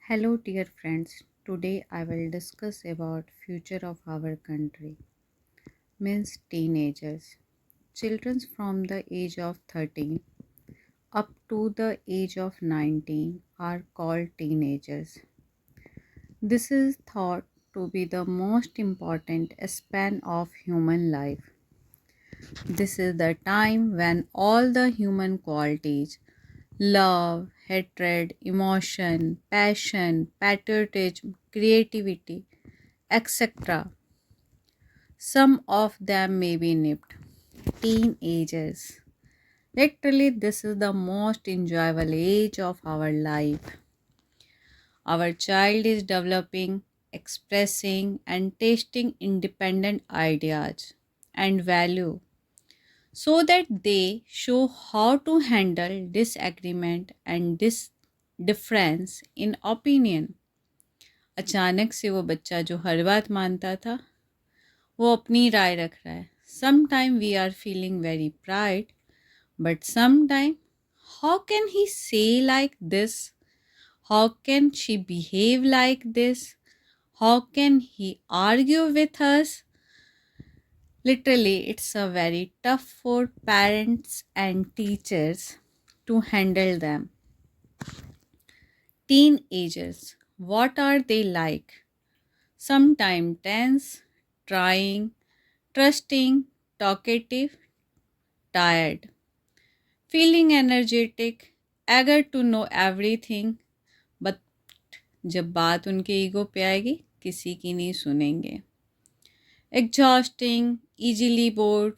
Hello dear friends. Today I will discuss about future of our country. Means teenagers. Children from the age of 13 up to the age of 19 are called teenagers. This is thought to be the most important span of human life. This is the time when all the human qualities love, hatred, emotion, passion, patriotism, creativity, etc. Some of them may be nipped. Teenagers. Literally, this is the most enjoyable age of our life. Our child is developing, expressing, and tasting independent ideas and value so that they show how to handle disagreement and difference in opinion. अचानक से वो बच्चा जो हर बात मानता था वो अपनी राय रख रहा है. Sometime we are feeling very pride, but sometime how can he say like this? How can she behave like this? How can he argue with us? Literally, it's a very tough for parents and teachers to handle them. Teenagers, what are they like? Sometimes tense, trying, trusting, talkative, tired, feeling energetic, eager to know everything, but जब बात उनके ego पे आएगी किसी की नहीं सुनेंगे. Exhausting, easily board,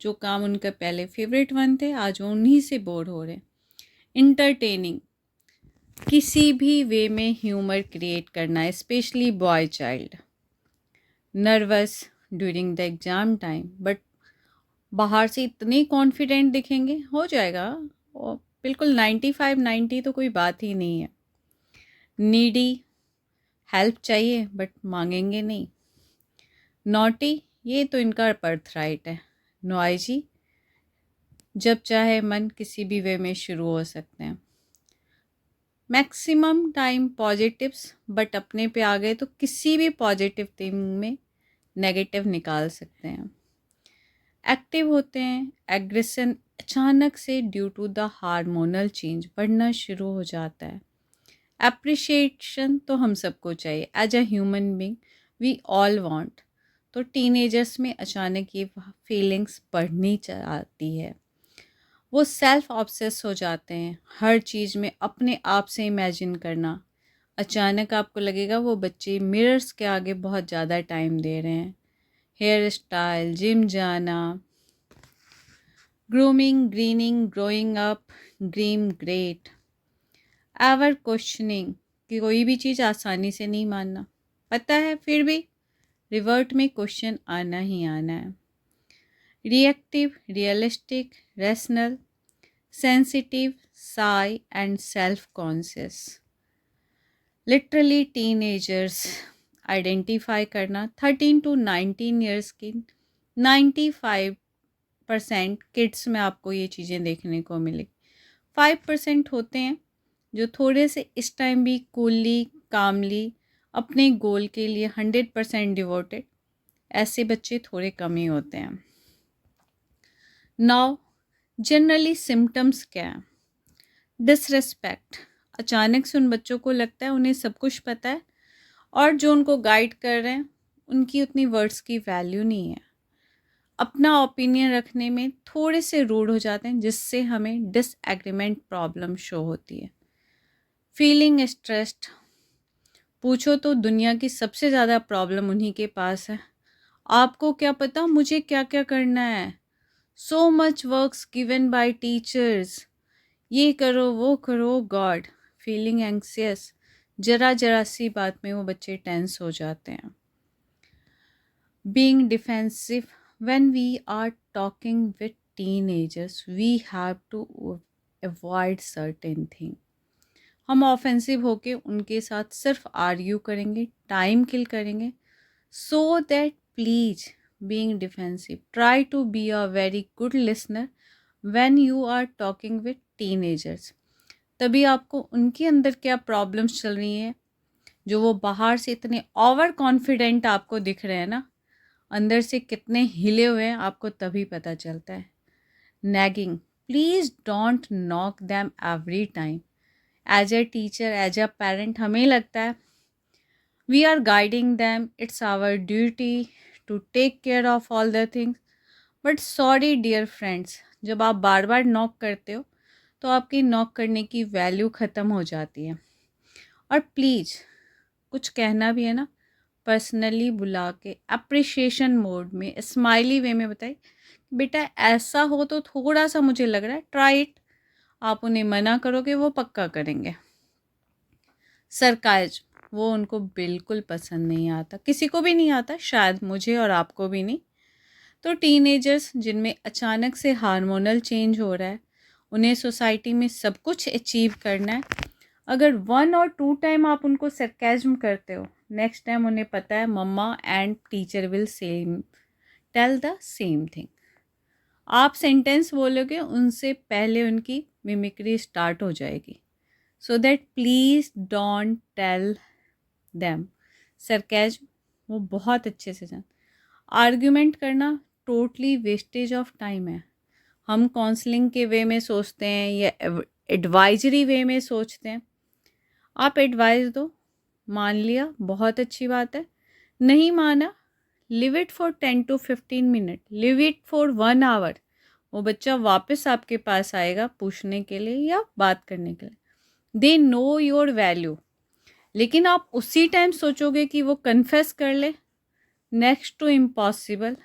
जो काम उनका पहले फेवरेट वन थे आज वो उन्हीं से बोर हो रहे. इंटरटेनिंग, किसी भी वे में ह्यूमर क्रिएट करना, specially boy child. Nervous during the exam time, but बाहर से इतने कॉन्फिडेंट दिखेंगे, हो जाएगा. और बिल्कुल 95 90 तो कोई बात ही नहीं है. नीडी, हेल्प चाहिए बट मांगेंगे नहीं. नॉटी, ये तो इनका बर्थ राइट है. नॉइजी, जब चाहे मन किसी भी वे में शुरू हो सकते हैं. मैक्सिमम टाइम पॉजिटिव्स, बट अपने पे आ गए तो किसी भी पॉजिटिव थिंग में नेगेटिव निकाल सकते हैं. एक्टिव होते हैं. एग्रेशन अचानक से due to the hormonal change बढ़ना शुरू हो जाता है. अप्रिशिएशन तो हम सबको चाहिए. As a human being we all want. तो टीनेजर्स में अचानक ये फीलिंग्स बढ़नी चाहती है. वो सेल्फ ऑब्सेस हो जाते हैं. हर चीज़ में अपने आप से इमेजिन करना. अचानक आपको लगेगा वो बच्चे मिरर्स के आगे बहुत ज़्यादा टाइम दे रहे हैं. हेयर स्टाइल, जिम जाना, grooming, greening, growing up, grim great, ever questioning कि कोई भी चीज़ आसानी से नहीं मानना. पता है फिर भी रिवर्ट में क्वेश्चन आना ही आना है. Reactive, realistic, rational, sensitive, Sai and self conscious. Literally teenagers identify करना. 13 टू 19 ईयर्स की 95% किड्स में आपको ये चीज़ें देखने को मिलेगी. 5% होते हैं जो थोड़े से इस टाइम भी कूलली, कामली अपने गोल के लिए 100% डिवोटेड. ऐसे बच्चे थोड़े कम ही होते हैं. नाउ जनरली सिम्टम्स क्या है? डिसरिस्पेक्ट. अचानक से उन बच्चों को लगता है उन्हें सब कुछ पता है और जो उनको गाइड कर रहे हैं उनकी उतनी वर्ड्स की वैल्यू नहीं है. अपना ओपिनियन रखने में थोड़े से रूड हो जाते हैं जिससे हमें डिसएग्रीमेंट प्रॉब्लम शो होती है. Feeling stressed. पूछो तो दुनिया की सबसे ज़्यादा प्रॉब्लम उन्हीं के पास है. आपको क्या पता मुझे क्या क्या करना है. So much works given by teachers. ये करो वो करो. गॉड. फीलिंग एंग्सियस. जरा जरा सी बात में वो बच्चे टेंस हो जाते हैं. Being defensive. When we are talking with teenagers we have to avoid certain thing. हम ऑफेंसिव होके उनके साथ सिर्फ आर्ग्यू करेंगे, टाइम किल करेंगे. So that please being defensive, try to be a very good listener when you are talking with teenagers. तभी आपको उनके अंदर क्या प्रॉब्लम्स चल रही हैं जो वो बाहर से इतने ओवर कॉन्फिडेंट आपको दिख रहे हैं ना, अंदर से कितने हिले हुए हैं आपको तभी पता चलता है. Nagging, please don't knock them every time. As a teacher, as a parent, हमें लगता है we are guiding them, it's our duty to take care of all the things. But sorry dear friends, जब आप बार बार knock करते हो तो आपकी knock करने की वैल्यू ख़त्म हो जाती है. और प्लीज़ कुछ कहना भी है ना, पर्सनली बुला के अप्रिशिएशन मोड में स्माइली वे में बताइए, बेटा ऐसा हो तो थोड़ा सा मुझे लग रहा है, ट्राई इट. आप उन्हें मना करोगे वो पक्का करेंगे. सरकाज वो उनको बिल्कुल पसंद नहीं आता, किसी को भी नहीं आता, शायद मुझे और आपको भी नहीं. तो टीनेजर्स जिनमें अचानक से हार्मोनल चेंज हो रहा है, उन्हें सोसाइटी में सब कुछ अचीव करना है. अगर 1 और 2 टाइम आप उनको सरकाज़म करते हो, नेक्स्ट टाइम उन्हें पता है mama and teacher will same tell the same thing. आप सेंटेंस बोलोगे उनसे पहले उनकी मिमिक्री स्टार्ट हो जाएगी. So that please don't tell them sarcasm. वो बहुत अच्छे से जान. आर्ग्यूमेंट करना टोटली वेस्टेज ऑफ टाइम है. हम काउंसलिंग के वे में सोचते हैं या एडवाइजरी वे में सोचते हैं. आप एडवाइस दो, मान लिया बहुत अच्छी बात है, नहीं माना leave it for 10 to 15 minute, leave it for 1 hour. वो बच्चा वापस आपके पास आएगा पूछने के लिए या बात करने के लिए. They know your value. लेकिन आप उसी टाइम सोचोगे कि वो कन्फेस कर ले, नेक्स्ट टू इम्पॉसिबल.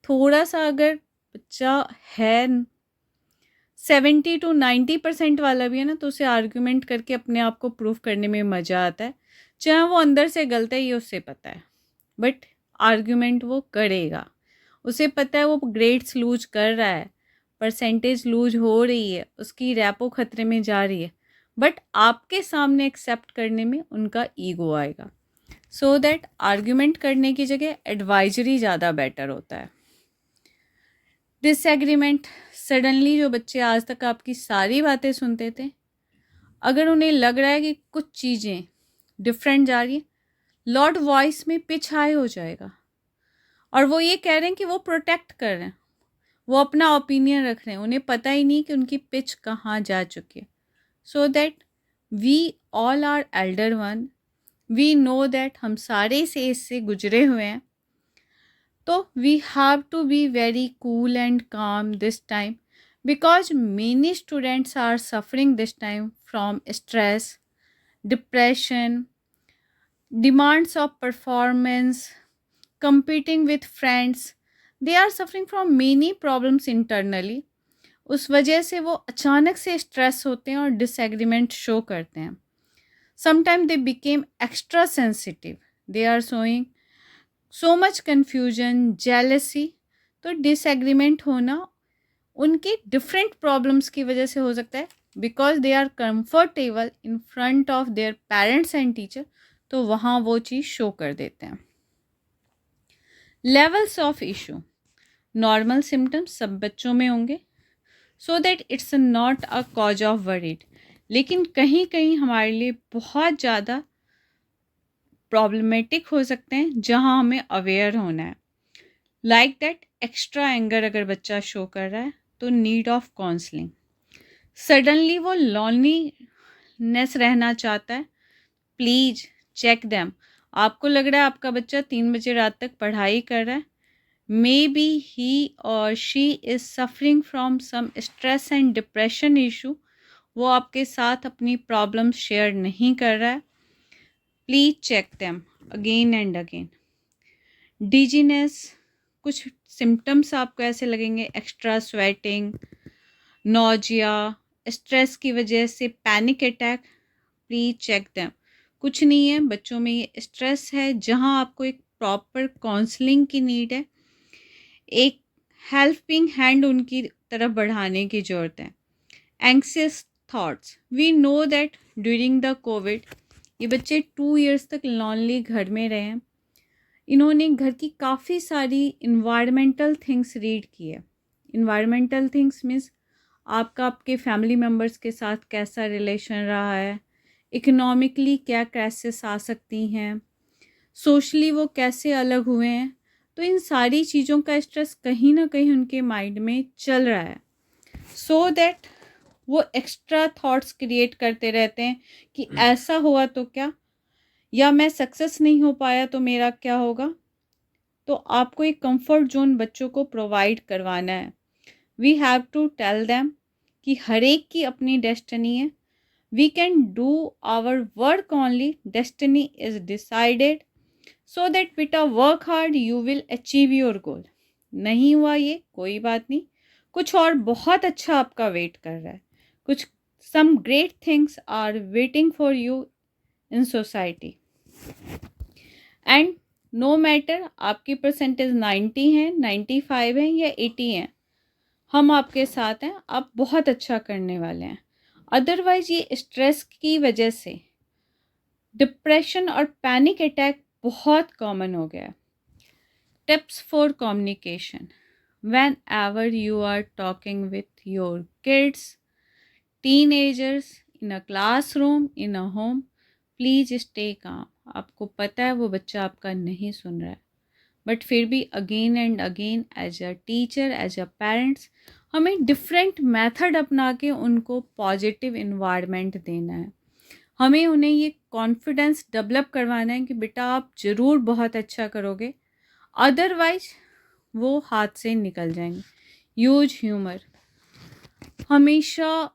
थोड़ा सा अगर बच्चा है 70 to 90% वाला भी है ना, तो उसे आर्ग्यूमेंट करके अपने आप को प्रूफ करने में मज़ा आता है. चाहे वो अंदर से गलत है ये उससे पता है, बट आर्ग्यूमेंट वो करेगा. उसे पता है वो ग्रेड्स लूज कर रहा है, परसेंटेज लूज हो रही है, उसकी रैपो खतरे में जा रही है, बट आपके सामने एक्सेप्ट करने में उनका ईगो आएगा. सो दैट आर्ग्यूमेंट करने की जगह एडवाइजरी ज़्यादा बेटर होता है. डिसएग्रीमेंट, सडनली जो बच्चे आज तक आपकी सारी बातें सुनते थे, अगर उन्हें लग रहा है कि कुछ चीज़ें डिफरेंट जा रही हैं, लॉर्ड वॉइस में पिच हाई हो जाएगा. और वो ये कह रहे हैं कि वो प्रोटेक्ट कर रहे हैं, वो अपना ओपिनियन रख रहे हैं, उन्हें पता ही नहीं कि उनकी पिच कहाँ जा चुकी है. So that we all are elder one, we know that हम सारे से इससे गुजरे हुए हैं. तो we have to be very cool and calm this time, because many students are suffering this time from stress, depression, demands of performance, competing with friends. They are suffering from many problems internally. उस वजह से वो अचानक से stress होते हैं और disagreement show करते हैं. Sometime they became extra sensitive, they are showing so much confusion, jealousy. तो डिसएग्रीमेंट होना उनके डिफरेंट प्रॉब्लम्स की वजह से हो सकता है, because they are comfortable in front of their parents and teacher. तो वहाँ वो चीज़ शो कर देते हैं. Levels of issue, normal symptoms सब बच्चों में होंगे, so that it's not a cause of worried. लेकिन कहीं कहीं हमारे लिए बहुत ज़्यादा प्रॉब्लमेटिक हो सकते हैं जहाँ हमें अवेयर होना है. लाइक दैट एक्स्ट्रा एंगर अगर बच्चा शो कर रहा है तो नीड ऑफ काउंसलिंग. सडनली वो लॉनलीनेस रहना चाहता है, प्लीज़ चेक देम. आपको लग रहा है आपका बच्चा 3 बजे रात तक पढ़ाई कर रहा है, मे बी ही और she is suffering from some stress and depression issue. वो आपके साथ अपनी प्रॉब्लम्स शेयर नहीं कर रहा है. Please check them again and again. Dizziness, कुछ सिम्टम्स आपको ऐसे लगेंगे, एक्स्ट्रा स्वेटिंग, नोजिया, स्ट्रेस की वजह से panic attack. Please check them. कुछ नहीं है, बच्चों में ये स्ट्रेस है जहाँ आपको एक प्रॉपर काउंसलिंग की नीड है, एक हेल्पिंग हैंड उनकी तरफ बढ़ाने की ज़रूरत है. Anxious thoughts, we know that during the covid ये बच्चे 2 ईयर्स तक लॉनली घर में रहे हैं. इन्होंने घर की काफ़ी सारी इन्वायरमेंटल थिंग्स रीड की है. इन्वायरमेंटल थिंग्स मीन्स आपका आपके फैमिली मेम्बर्स के साथ कैसा रिलेशन रहा है, इकोनॉमिकली क्या क्राइसिस आ सकती हैं, सोशली वो कैसे अलग हुए हैं। तो इन सारी चीज़ों का स्ट्रेस कहीं ना कहीं उनके माइंड में चल रहा है, सो दैट वो एक्स्ट्रा थॉट्स क्रिएट करते रहते हैं कि ऐसा हुआ तो क्या, या मैं सक्सेस नहीं हो पाया तो मेरा क्या होगा। तो आपको एक कंफर्ट जोन बच्चों को प्रोवाइड करवाना है। We have to tell them कि हर एक की अपनी डेस्टिनी है। We can do our work only, destiny is decided, so that बेटा work hard, you will achieve your goal. नहीं हुआ ये कोई बात नहीं, कुछ और बहुत अच्छा आपका वेट कर रहा है, कुछ some great things are waiting for you in society. And no matter आपकी परसेंटेज 90 है, 95 है या 80 है, हम आपके साथ हैं, आप बहुत अच्छा करने वाले हैं। अदरवाइज ये स्ट्रेस की वजह से डिप्रेशन और पैनिक अटैक बहुत कॉमन हो गया है। Tips for communication: whenever you are talking with your kids, teenagers, in a classroom, in a home, please stay calm। आपको पता है वो बच्चा आपका नहीं सुन रहा है, बट फिर भी again and again as a teacher, as a parents, हमें डिफरेंट मेथड अपना के उनको पॉजिटिव इन्वायरमेंट देना है। हमें उन्हें ये कॉन्फिडेंस डेवलप करवाना है कि बेटा आप ज़रूर बहुत अच्छा करोगे, अदरवाइज वो हाथ से निकल जाएंगे। यूज ह्यूमर, हमेशा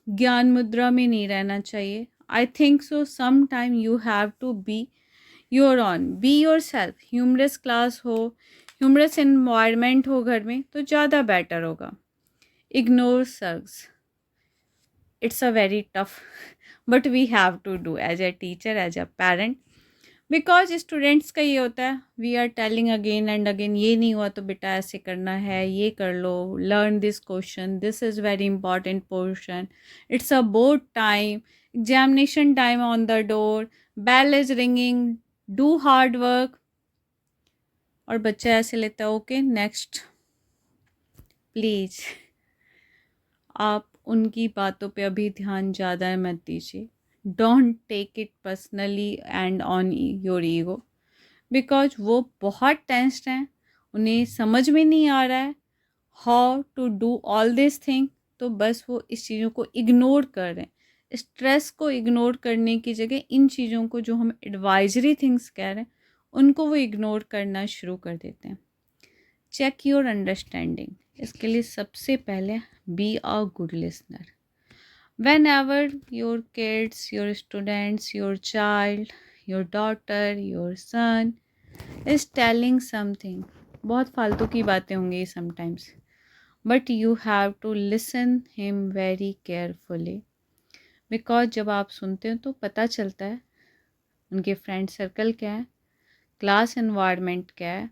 ज्ञान मुद्रा में नहीं रहना चाहिए। I think so some time you have to be your own, be yourself. Humorous class हो, ह्यूमरस इन्वायरमेंट हो घर में तो ज़्यादा बेटर होगा। Ignore surges, it's a very tough but we have to do as a teacher, as a parent, because students का ये होता है, we are telling again and again, ये नहीं हुआ तो बेटा ऐसे करना है, ये कर लो, learn this question, this is very important portion, it's a board time, examination time on the door, bell is ringing, do hard work. और बच्चा ऐसे लेता है ओके नेक्स्ट। प्लीज़ आप उनकी बातों पे अभी ध्यान ज़्यादा मत दीजिए। Don't take it personally and on your ego, because वो बहुत टेंस्ड हैं, उन्हें समझ में नहीं आ रहा है how to do all this thing. तो बस वो इस चीज़ों को इग्नोर कर रहे हैं। स्ट्रेस को इग्नोर करने की जगह इन चीज़ों को जो हम एडवाइजरी थिंग्स कह रहे हैं उनको वो इग्नोर करना शुरू कर देते हैं। चेक योर अंडरस्टैंडिंग, इसके लिए सबसे पहले be a good listener. whenever your kids, your students, your child, your daughter, your son is telling something, बहुत फालतू की बातें होंगी sometimes, but you have to listen him very carefully, because जब आप सुनते हो तो पता चलता है उनके फ्रेंड सर्कल क्या है, क्लास एनवायरनमेंट क्या है,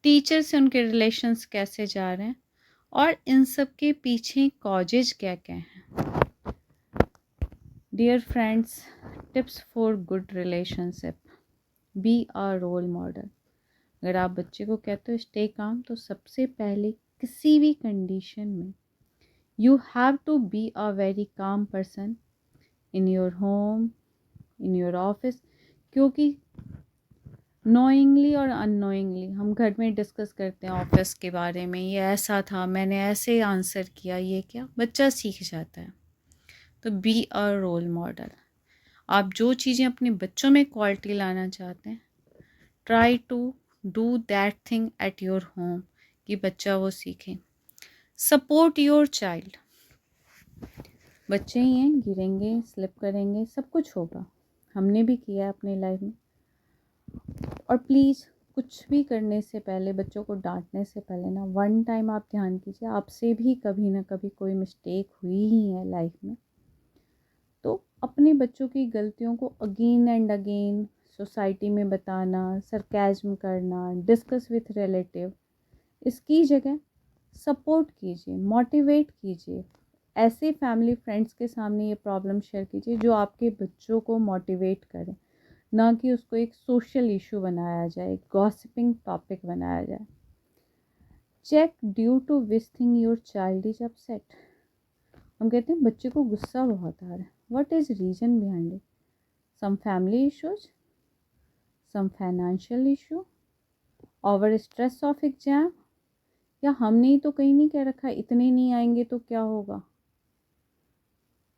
टीचर से उनके रिलेशंस कैसे जा रहे हैं, और इन सब के पीछे कॉजेज क्या क्या हैं। Dear friends, tips for good relationship: be a role model. अगर आप बच्चे को कहते हो स्टे काम, तो सबसे पहले किसी भी कंडीशन में you have to be a very calm person in your home, in your office, क्योंकि नोइंगली और अननोइंगली हम घर में डिस्कस करते हैं ऑफिस के बारे में, ये ऐसा था, मैंने ऐसे आंसर किया, ये क्या, बच्चा सीख जाता है। तो बी अ रोल मॉडल। आप जो चीज़ें अपने बच्चों में क्वालिटी लाना चाहते हैं, try to do that thing at your home, कि बच्चा वो सीखे। सपोर्ट योर चाइल्ड, बच्चे ही हैं, गिरेंगे, स्लिप करेंगे, सब कुछ होगा, हमने भी किया है अपनी लाइफ में। और प्लीज़ कुछ भी करने से पहले, बच्चों को डांटने से पहले ना, वन टाइम आप ध्यान कीजिए, आपसे भी कभी ना कभी कोई मिस्टेक हुई ही है लाइफ में, तो अपने बच्चों की गलतियों को अगेन एंड अगेन सोसाइटी में बताना, सरकाज़्म करना, डिस्कस विथ रिलेटिव, इसकी जगह सपोर्ट कीजिए, मोटिवेट कीजिए। ऐसे फैमिली फ्रेंड्स के सामने ये प्रॉब्लम शेयर कीजिए जो आपके बच्चों को मोटिवेट करें, ना कि उसको एक सोशल इशू बनाया जाए, एक गॉसिपिंग टॉपिक बनाया जाए। Check due to which thing your child is upset. हम कहते हैं बच्चे को गुस्सा बहुत आ रहा है, What is reason behind it? Some family issues, some financial issue, over stress of exam, या हमने ही तो कहीं नहीं कह रखा इतने नहीं आएंगे तो क्या होगा,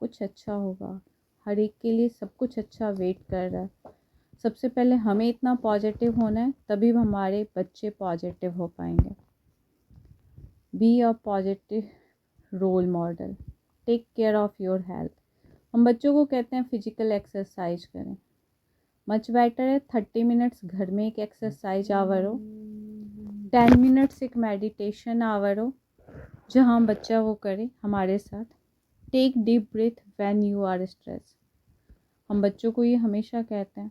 कुछ अच्छा होगा। हर एक के लिए सब कुछ अच्छा वेट कर रहा है। सबसे पहले हमें इतना पॉजिटिव होना है, तभी हमारे बच्चे पॉजिटिव हो पाएंगे। Be a positive role model, take care of your health. हम बच्चों को कहते हैं फिजिकल एक्सरसाइज करें, मच बेटर है 30 मिनट्स घर में एक एक्सरसाइज आवर हो, 10 मिनट्स एक मेडिटेशन आवर हो, जहाँ बच्चा वो करे हमारे साथ। Take deep breath when you are stress, हम बच्चों को ये हमेशा कहते हैं,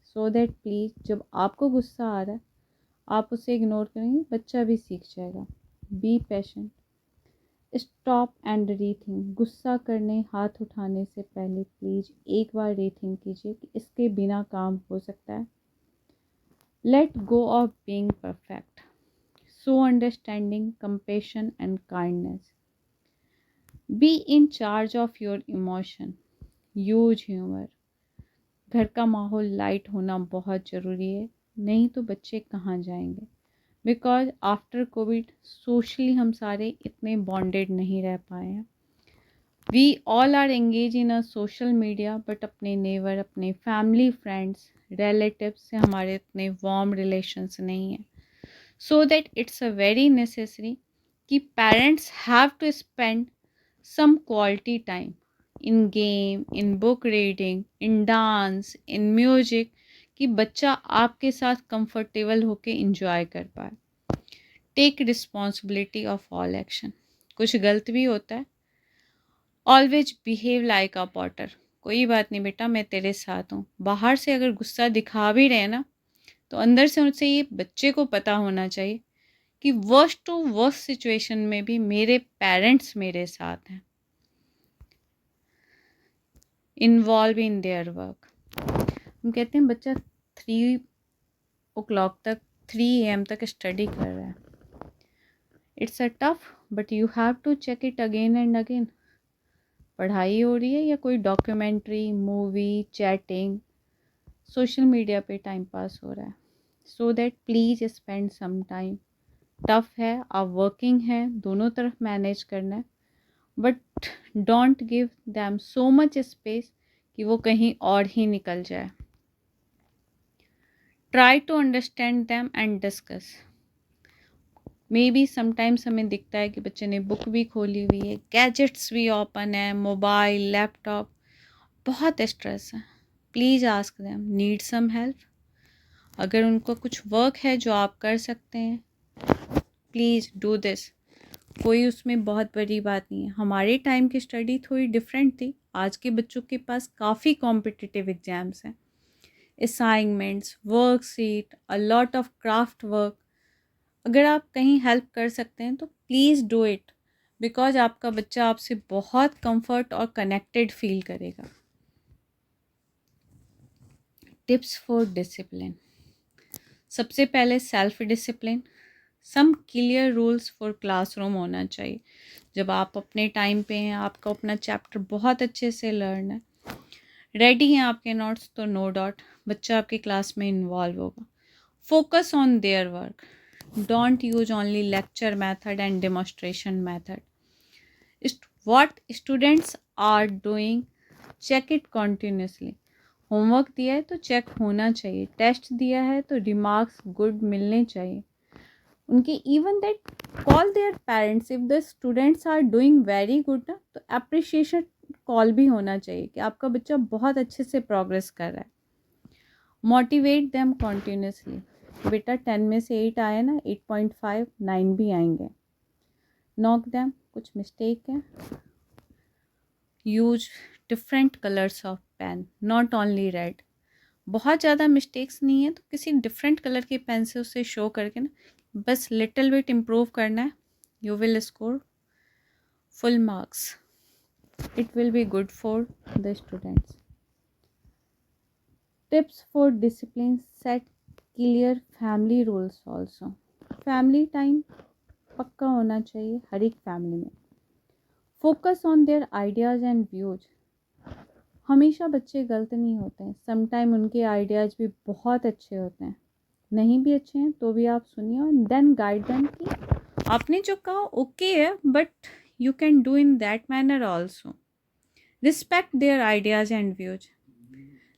सो दैट प्लीज़ जब आपको गुस्सा आ रहा है आप उसे इग्नोर करेंगे, बच्चा भी सीख जाएगा। Be patient, stop and rethink, गुस्सा करने हाथ उठाने से पहले प्लीज़ एक बार रीथिंक कीजिए कि इसके बिना काम हो सकता है। Let go of being perfect, show understanding, compassion and kindness. Be in charge of your emotion, use humour. घर का माहौल लाइट होना बहुत ज़रूरी है, नहीं तो बच्चे कहाँ जाएंगे। बिकॉज आफ्टर कोविड सोशली हम सारे इतने बॉन्डेड नहीं रह पाए हैं। We all are engage in a social media, but अपने नेबर, अपने फैमिली, फ्रेंड्स, रिलेटिव्स से हमारे इतने वार्म रिलेशंस नहीं हैं। So that it's a very necessary कि parents have to spend some quality time in game, in book reading, in dance, in music, कि बच्चा आपके साथ कंफर्टेबल होके इंजॉय कर पाए। Take responsibility of all action, कुछ गलत भी होता है। Always behave like a potter, कोई बात नहीं बेटा मैं तेरे साथ हूँ। बाहर से अगर गुस्सा दिखा भी रहे ना, तो अंदर से उनसे ये बच्चे को पता होना चाहिए कि वर्स्ट टू वर्स्ट सिचुएशन में भी मेरे पेरेंट्स मेरे साथ हैं। इन्वॉल्व इन देयर वर्क, हम कहते हैं बच्चा 3 o'clock तक 3 AM तक स्टडी कर रहा है, it's a tough, but you have to check it again and again. पढ़ाई हो रही है या कोई documentary, movie, chatting, social media पे टाइम पास हो रहा है। So that please spend some time. Tough है, आप वर्किंग है, दोनों तरफ मैनेज करना है, but don't give them so much space कि वो कहीं और ही निकल जाए। Try to understand them and discuss. May be sometimes हमें दिखता है कि बच्चे ने बुक भी खोली हुई है, गैजेट्स भी ओपन है, मोबाइल, लैपटॉप, बहुत स्ट्रेस है। Please ask them, need some help. अगर उनको कुछ वर्क है जो आप कर सकते हैं, प्लीज़ डू दिस। कोई उसमें बहुत बड़ी बात नहीं है। हमारे टाइम की स्टडी थोड़ी डिफरेंट थी, आज के बच्चों के पास काफ़ी कॉम्पिटिटिव एग्ज़ाम्स हैं, assignments, worksheet, a lot of craft work. अगर आप कहीं हेल्प कर सकते हैं तो प्लीज़ डू इट, बिकॉज आपका बच्चा आपसे बहुत कंफर्ट और कनेक्टेड फील करेगा। टिप्स फॉर डिसिप्लिन, सबसे पहले self discipline. Some clear rules for classroom होना चाहिए। जब आप अपने टाइम पे हैं, आपका अपना चैप्टर बहुत अच्छे से लर्न है, रेडी हैं आपके नोट्स, तो नो डाउट बच्चा आपकी क्लास में इन्वॉल्व होगा। Focus on their work, don't use only lecture method and demonstration method. what students are doing, check it continuously। Homework दिया है तो चेक होना चाहिए, टेस्ट दिया है तो रिमार्क्स गुड मिलने चाहिए उनके। Even that call their parents if the students are doing very good ना, तो अप्रिशिएशन कॉल भी होना चाहिए कि आपका बच्चा बहुत अच्छे से प्रोग्रेस कर रहा है। मोटिवेट देम कॉन्टीन्यूसली, बेटा 10 में से 8 आए ना, 8.5 9 भी आएंगे। नॉक देम, कुछ मिस्टेक है, use different colours of pen, not only red. बहुत ज़्यादा मिस्टेक्स नहीं है तो किसी डिफरेंट कलर के पेन से उसे शो करके ना, बस लिटिल बिट इम्प्रूव करना है, you will score full marks. It will be good for the students. Tips for discipline, set clear family rules also. Family time पक्का होना चाहिए हर एक फैमिली में। Focus on their ideas and views, हमेशा बच्चे गलत नहीं होते हैं, समटाइम उनके आइडियाज़ भी बहुत अच्छे होते हैं, नहीं भी अच्छे हैं तो भी आप सुनिए और देन गाइड देम कि आपने जो कहा ओके है, but you can do in that manner also. Respect there ideas and views.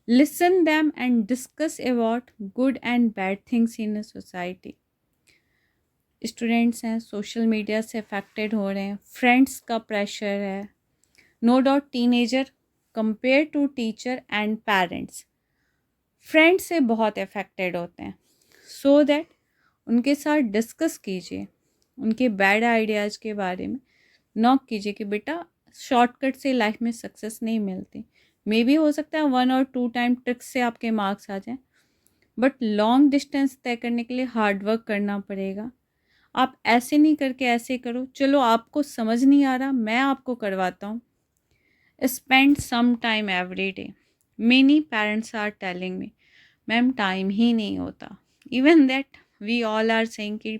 Listen them and discuss about good and bad things in a society. Students हैं, सोशल मीडिया से affected हो रहे हैं, फ्रेंड्स का pressure है. No doubt teenager compare to teacher and parents friends से बहुत affected होते हैं. सो दैट उनके साथ डिस्कस कीजिए, उनके बैड आइडियाज़ के बारे में नॉक कीजिए कि बेटा शॉर्टकट से लाइफ में सक्सेस नहीं मिलती. मे बी हो सकता है 1 और 2 टाइम ट्रिक्स से आपके मार्क्स आ जाएं, बट लॉन्ग डिस्टेंस तय करने के लिए हार्ड वर्क करना पड़ेगा. आप ऐसे नहीं करके ऐसे करो, चलो आपको समझ नहीं आ रहा मैं आपको करवाता हूँ. Spend some time every day. Many parents are telling me ma'am time ही नहीं होता. Even that we all are saying कि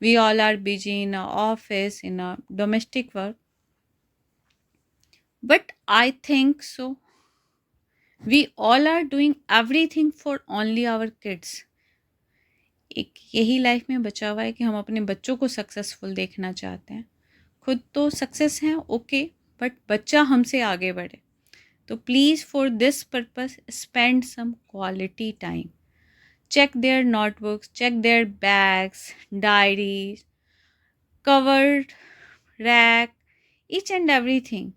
we all are busy in a office, in a domestic work. But I think so. We all are doing everything for only our kids. एक यही life में बचा हुआ है कि हम अपने बच्चों को सक्सेसफुल देखना चाहते हैं. खुद तो सक्सेस हैं ओके, बट बच्चा हमसे आगे बढ़े. तो please for this purpose spend some quality time. Check their notebooks, check their bags, diaries, covered rack, each and everything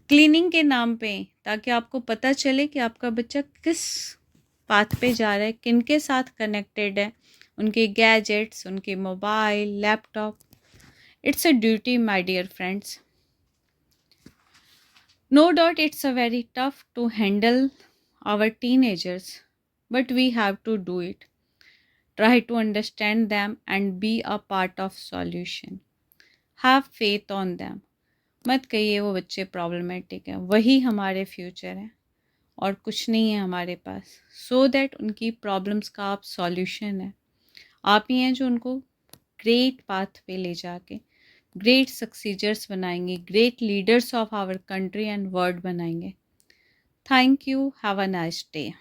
cleaning के नाम पे, ताकि आपको पता चले कि आपका बच्चा किस पाथ पे जा रहा है, किन के साथ कनेक्टेड है, उनके गैजेट्स, उनके mobile, laptop. It's a duty my dear friends. No doubt it's a very tough to handle our teenagers, but we have to do it. Try to understand them and be a part of solution. Have faith on them. मत कहिए वो बच्चे problematic हैं, वही हमारे future हैं और कुछ नहीं है हमारे पास. सो दैट उनकी प्रॉब्लम्स का आप सॉल्यूशन है. आप ही हैं जो उनको ग्रेट पाथ पे ले जाके ग्रेट सक्सीजर्स बनाएंगे, great leaders of our country and world बनाएंगे. Thank you. Have a nice day.